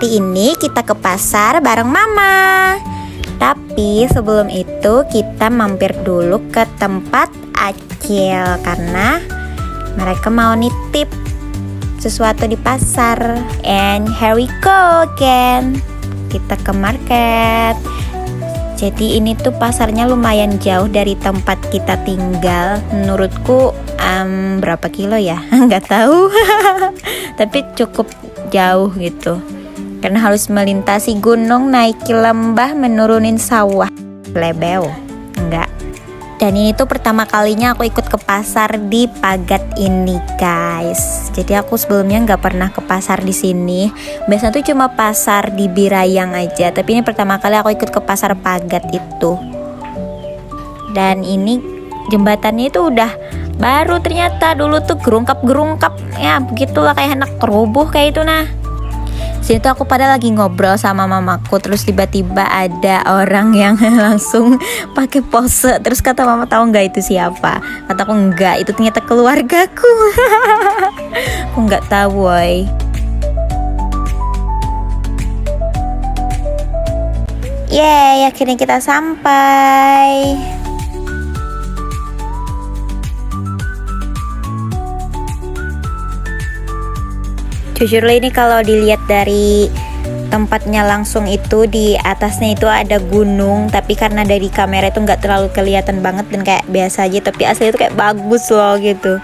hari ini kita ke pasar bareng mama. Tapi sebelum itu kita mampir dulu ke tempat Acil karena mereka mau nitip sesuatu di pasar. And here we go again. Kita ke market. Jadi ini tuh pasarnya lumayan jauh dari tempat kita tinggal. Menurutku berapa kilo ya? Nggak tahu. Tapi cukup jauh gitu. Karena harus melintasi gunung, naiki lembah, menurunin sawah. Lebeo. Enggak. Dan ini tuh pertama kalinya aku ikut ke pasar di Pagat ini, guys. Jadi aku sebelumnya nggak pernah ke pasar di sini. Biasanya tuh cuma pasar di Birayang aja. Tapi ini pertama kali aku ikut ke pasar Pagat itu. Dan ini jembatannya itu udah baru ternyata. Dulu tuh gerungkap-gerungkap. Ya begitulah kayak anak kerubuh kayak itu nah. Sini tuh aku pada lagi ngobrol sama mamaku, terus tiba-tiba ada orang yang langsung pakai pose. Terus kata mama, tahu nggak itu siapa? Kataku enggak, itu ternyata keluargaku. Aku nggak tahu, woy. Yeay, akhirnya kita sampai. Jujur ini kalau dilihat dari tempatnya langsung itu, di atasnya itu ada gunung, tapi karena dari kamera itu nggak terlalu kelihatan banget dan kayak biasa aja, tapi asli itu kayak bagus loh gitu.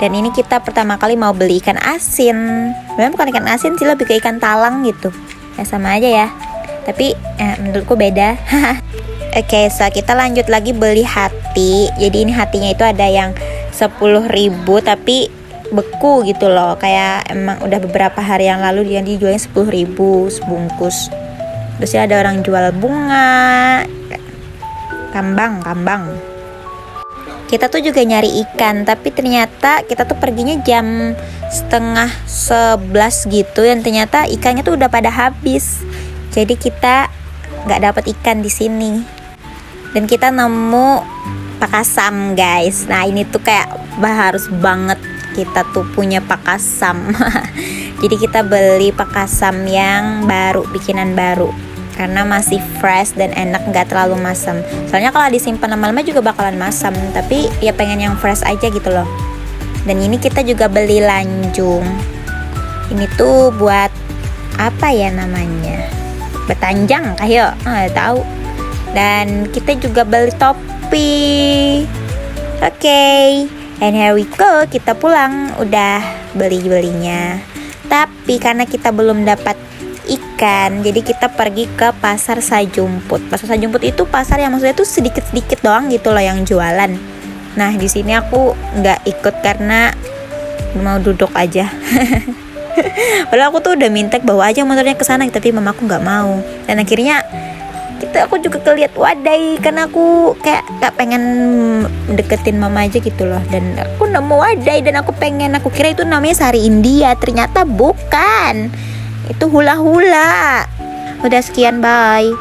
Dan ini kita pertama kali mau beli ikan asin. Sebenarnya bukan ikan asin sih, lebih ke ikan talang gitu. Ya sama aja ya, tapi menurutku beda. Oke, so kita lanjut lagi beli hati. Jadi ini hatinya itu ada yang 10.000 tapi beku gitu loh, kayak emang udah beberapa hari yang lalu dia dijualnya 10.000 sebungkus. Terus ya ada orang jual bunga, kambang. Kita tuh juga nyari ikan, tapi ternyata kita tuh perginya jam 10:30 gitu, dan ternyata ikannya tuh udah pada habis. Jadi kita nggak dapet ikan di sini. Dan kita nemu pakasam, guys. Nah ini tuh kayak harus banget kita tuh punya pakasam. Jadi kita beli pakasam yang baru, bikinan baru, karena masih fresh dan enak, nggak terlalu masam. Soalnya kalau disimpan lama-lama juga bakalan masam, tapi ya pengen yang fresh aja gitu loh. Dan ini kita juga beli lanjung. Ini tuh buat apa ya namanya? Betanjang kayo, tahu. Dan kita juga beli topi. Oke. And here we go, kita pulang, udah beli-belinya. Tapi karena kita belum dapat ikan, jadi kita pergi ke pasar Sajumput. Pasar Sajumput itu pasar yang maksudnya tuh sedikit-sedikit doang gitu loh yang jualan. Nah di sini aku nggak ikut karena mau duduk aja. Padahal aku tuh udah minta bawa aja motornya ke sana, tapi mamaku nggak mau. Dan akhirnya aku juga keliat wadai, karena aku kayak gak pengen deketin mama aja gitu loh. Dan aku nemu wadai dan aku kira itu namanya sari India, ternyata bukan, itu hula-hula. Udah sekian, bye.